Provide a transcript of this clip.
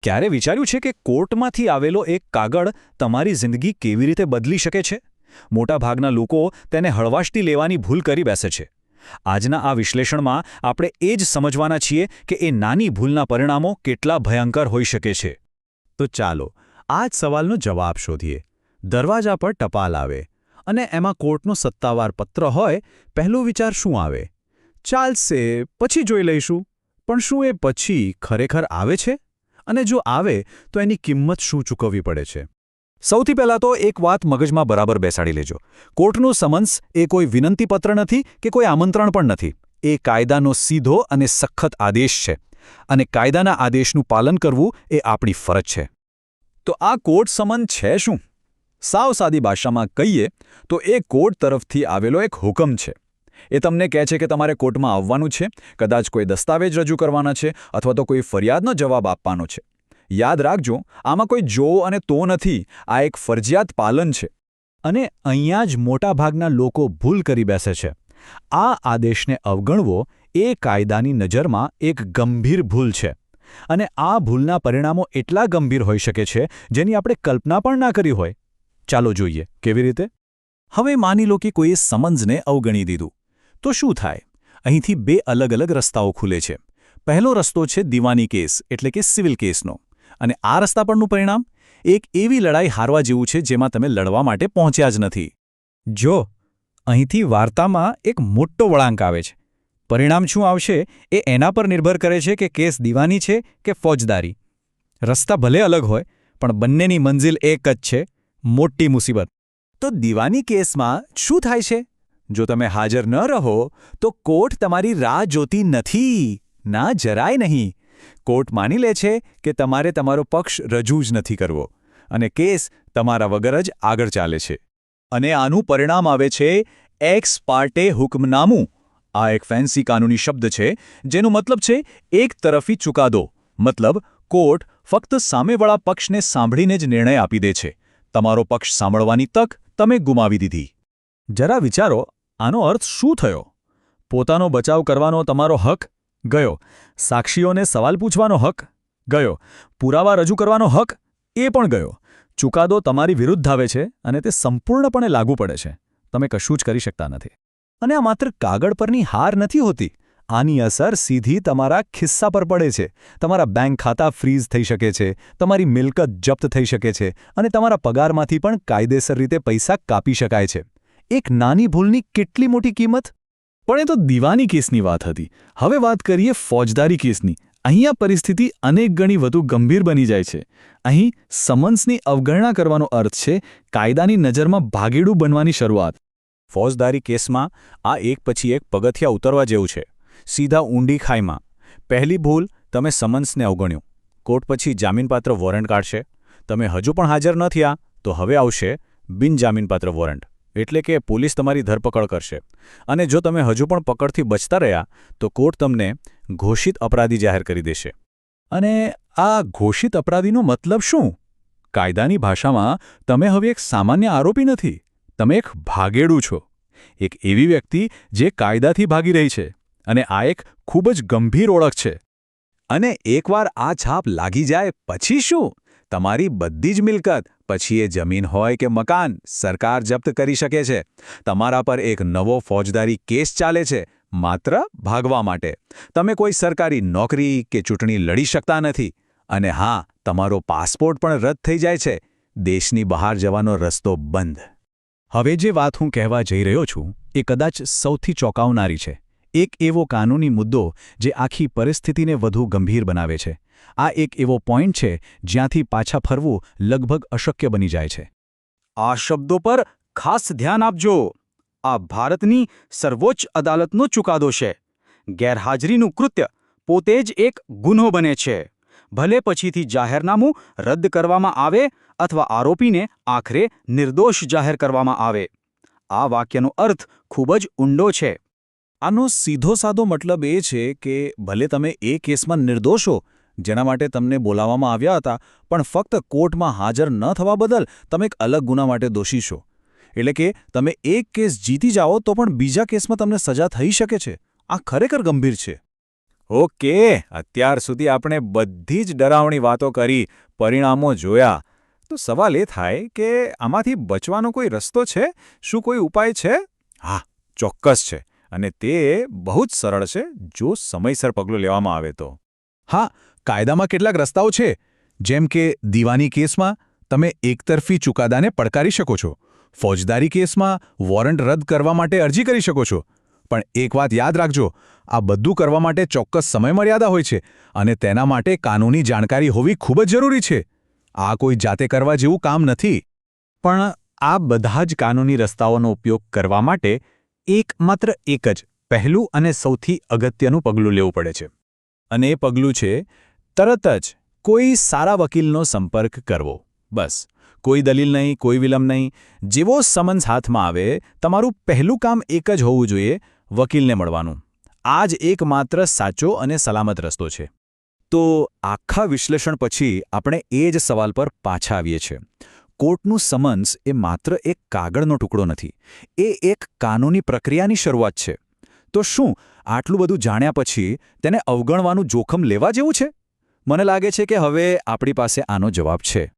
ક્યારે વિચાર્યું છે કે કોર્ટમાંથી આવેલો એક કાગળ તમારી જિંદગી કેવી રીતે બદલી શકે છે? મોટાભાગના લોકો તેને હળવાશથી લેવાની ભૂલ કરી બેસે છે. આજના આ વિશ્લેષણમાં આપણે એ જ સમજવાના છીએ કે એ નાની ભૂલના પરિણામો કેટલા ભયંકર હોઈ શકે છે. તો ચાલો આ જ સવાલનો જવાબ શોધીએ. દરવાજા પર ટપાલ આવે અને એમાં કોર્ટનો સત્તાવાર પત્ર હોય, પહેલો વિચાર શું આવે? ચાલશે, પછી જોઈ લઈશું. પણ શું એ પછી ખરેખર આવે છે? અને જો આવે તો એની કિંમત શું ચૂકવવી પડે છે? સૌથી પહેલાં તો એક વાત મગજમાં બરાબર બેસાડી લેજો. કોર્ટનું સમન્સ એ કોઈ વિનંતીપત્ર નથી કે કોઈ આમંત્રણ પણ નથી. એ કાયદાનો સીધો અને સખત આદેશ છે. અને કાયદાના આદેશનું પાલન કરવું એ આપણી ફરજ છે. તો આ કોર્ટ સમન છે શું? સાવ સાદી ભાષામાં કહીએ તો એ કોર્ટ તરફથી આવેલો એક હુકમ છે. એ તમને કહે છે કે તમારે કોર્ટમાં આવવાનું છે, કદાચ કોઈ દસ્તાવેજ રજૂ કરવાના છે અથવા તો કોઈ ફરિયાદનો જવાબ આપવાનો છે. યાદ રાખજો, આમાં કોઈ જો અને તો નથી, આ એક ફરજિયાત પાલન છે. અને અહીંયા જ મોટાભાગના લોકો ભૂલ કરી બેસે છે. આ આદેશને અવગણવો એ કાયદાની નજરમાં એક ગંભીર ભૂલ છે. અને આ ભૂલના પરિણામો એટલા ગંભીર હોઈ શકે છે જેની આપણે કલ્પના પણ ના કરી હોય. ચાલો જોઈએ કેવી રીતે. હવે માની લો કે કોઈએ સમન્સને અવગણી દીધું. તો શું થાય? અહીંથી બે અલગ અલગ રસ્તાઓ ખુલે છે. પહેલો રસ્તો છે દીવાની કેસ એટલે કે સિવિલ કેસનો. અને આ રસ્તા પરનું પરિણામ એક એવી લડાઈ હારવા જેવું છે જેમાં તમે લડવા માટે પહોંચ્યા જ નથી. જો અહીંથી વાર્તામાં એક મોટો વળાંક આવે છે. પરિણામ શું આવશે એ એના પર નિર્ભર કરે છે કે કેસ દીવાની છે કે ફોજદારી. રસ્તા ભલે અલગ હોય પણ બંનેની મંજિલ એક જ છે, મોટી મુસીબત. તો દીવાની કેસમાં શું થાય છે? જો તમે હાજર ન રહો તો કોર્ટ તમારી રાહ જોતી નથી. ના, જરાય નહીં. કોર્ટ માની લે છે કે તમારે તમારો પક્ષ રજૂ જ નથી કરવો અને કેસ તમારા વગર જ આગળ ચાલે છે. અને આનું પરિણામ આવે છે એક્સ પાર્ટે હુકમનામું. આ એક ફેન્સી કાનૂની શબ્દ છે જેનો મતલબ છે એક તરફી ચુકાદો. મતલબ કોર્ટ ફક્ત સામેવાળા પક્ષને સાંભળીને જ નિર્ણય આપી દે છે. તમારો પક્ષ સાંભળવાની તક તમે ગુમાવી દીધી. જરા વિચારો, આનો અર્થ શું થયો? પોતાનો બચાવ કરવાનો તમારો હક ગયો. સાક્ષીઓને સવાલ પૂછવાનો હક ગયો. પુરાવા રજૂ કરવાનો હક એ પણ ગયો. ચુકાદો તમારી વિરુદ્ધ આવે છે અને તે સંપૂર્ણપણે લાગુ પડે છે. તમે કશું જ કરી શકતા નથી. અને આ માત્ર કાગળ પરની હાર નથી હોતી. આની અસર સીધી તમારા ખિસ્સા પર પડે છે. તમારા બેંક ખાતા ફ્રીઝ થઈ શકે છે, તમારી મિલકત જપ્ત થઈ શકે છે અને તમારા પગારમાંથી પણ કાયદેસર રીતે પૈસા કાપી શકાય છે. એક નાની ભૂલની કેટલી મોટી કિંમત! પણ એ તો દીવાની કેસની વાત હતી. હવે વાત કરીએ ફોજદારી કેસની. અહીંયા પરિસ્થિતિ અનેક ગણી વધુ ગંભીર બની જાય છે. અહીં સમન્સની અવગણના કરવાનો અર્થ છે કાયદાની નજરમાં ભાગેડું બનવાની શરૂઆત. ફોજદારી કેસમાં આ એક પછી એક પગથિયાં ઉતરવા જેવું છે. સીધા ઊંડી ખાઈમાં. પહેલી ભૂલ, તમે સમન્સને અવગણ્યું. કોર્ટ પછી જામીનપાત્ર વોરંટ કાઢશે. તમે હજુ પણ હાજર ન થયા તો હવે આવશે બિનજામીનપાત્ર વોરંટ. એટલે કે પોલીસ તમારી ધરપકડ કરશે. અને જો તમે હજુ પણ પકડથી બચતા રહ્યા તો કોર્ટ તમને ઘોષિત અપરાધી જાહેર કરી દેશે. અને આ ઘોષિત અપરાધીનો મતલબ શું? કાયદાની ભાષામાં તમે હવે એક સામાન્ય આરોપી નથી. તમે એક ભાગેડું છો. એક એવી વ્યક્તિ જે કાયદાથી ભાગી રહી છે. અને આ એક ખૂબ જ ગંભીર ઓળખ છે. અને એકવાર આ છાપ લાગી જાય પછી શું? તમારી બધી જ મિલકત, પછી એ જમીન હોય કે મકાન, સરકાર જપ્ત કરી શકે છે. તમારા પર એક નવો ફોજદારી કેસ ચાલે છે, માત્ર ભાગવા માટે. તમે કોઈ સરકારી નોકરી કે ચૂંટણી લડી શકતા નથી. અને હા, તમારો પાસપોર્ટ પણ રદ થઈ જાય છે. દેશની બહાર જવાનો રસ્તો બંધ. હવે જે વાત હું કહેવા જઈ રહ્યો છું એ કદાચ સૌથી ચોંકાવનારી છે. એક એવો કાનૂની મુદ્દો જે આખી પરિસ્થિતિને વધુ ગંભીર બનાવે છે. આ એક એવો પોઈન્ટ છે જ્યાંથી પાછા ફરવું લગભગ અશક્ય બની જાય છે. આ શબ્દો પર ખાસ ધ્યાન આપજો. આ ભારતની સર્વોચ્ચ અદાલતનો ચુકાદો છે. ગેરહાજરીનું કૃત્ય પોતે જ એક ગુન્હો બને છે. ભલે પછીથી જાહેરનામું રદ કરવામાં આવે અથવા આરોપીને આખરે નિર્દોષ જાહેર કરવામાં આવે. આ વાક્યનો અર્થ ખૂબ જ ઊંડો છે. આનો સીધો સાદો મતલબ એ છે કે ભલે તમે એ કેસમાં નિર્દોષ હો જેના માટે તમને બોલાવવામાં આવ્યા હતા, પણ ફક્ત કોર્ટમાં હાજર ન થવા બદલ તમે એક અલગ ગુના માટે દોષી છો. એટલે કે તમે એક કેસ જીતી જાઓ તો પણ બીજા કેસમાં તમને સજા થઈ શકે છે. આ ખરેખર ગંભીર છે. ઓકે, અત્યાર સુધી આપણે બધી જ ડરાવણી વાતો કરી, પરિણામો જોયા. તો સવાલ એ થાય કે આમાંથી બચવાનો કોઈ રસ્તો છે? શું કોઈ ઉપાય છે? હા, ચોક્કસ છે. અને તે બહુ જ સરળ છે જો સમયસર પગલું લેવામાં આવે તો. હા, કાયદામાં કેટલાક રસ્તાઓ છે. જેમ કે દીવાની કેસમાં તમે એકતરફી ચુકાદાને પડકારી શકો છો. ફોજદારી કેસમાં વોરંટ રદ કરવા માટે અરજી કરી શકો છો. પણ એક વાત યાદ રાખજો, આ બધું કરવા માટે ચોક્કસ સમયમર્યાદા હોય છે અને તેના માટે કાનૂની જાણકારી હોવી ખૂબ જ જરૂરી છે. આ કોઈ જાતે કરવા જેવું કામ નથી. પણ આ બધા જ કાનૂની રસ્તાઓનો ઉપયોગ કરવા માટે માત્ર એક જ પહેલું અને સૌથી અગત્યનું પગલું લેવું પડે છે. અને એ પગલું છે તરત જ કોઈ સારા વકીલનો સંપર્ક કરવો. બસ, કોઈ દલીલ નહીં, કોઈ વિલંબ નહીં. જેવો સમન્સ હાથમાં આવે, તમારું પહેલું કામ એક જ હોવું જોઈએ, વકીલને મળવાનું. આ જ એકમાત્ર સાચો અને સલામત રસ્તો છે. તો આખા વિશ્લેષણ પછી આપણે એ જ સવાલ પર પાછા આવીએ છીએ. કોર્ટનું સમન્સ એ માત્ર એક કાગળનો ટુકડો નથી. એ એક કાનૂની પ્રક્રિયાની શરૂઆત છે. તો શું આટલું બધું જાણ્યા પછી તેને અવગણવાનું જોખમ લેવા જેવું છે? મને લાગે છે કે હવે આપણી પાસે આનો જવાબ છે.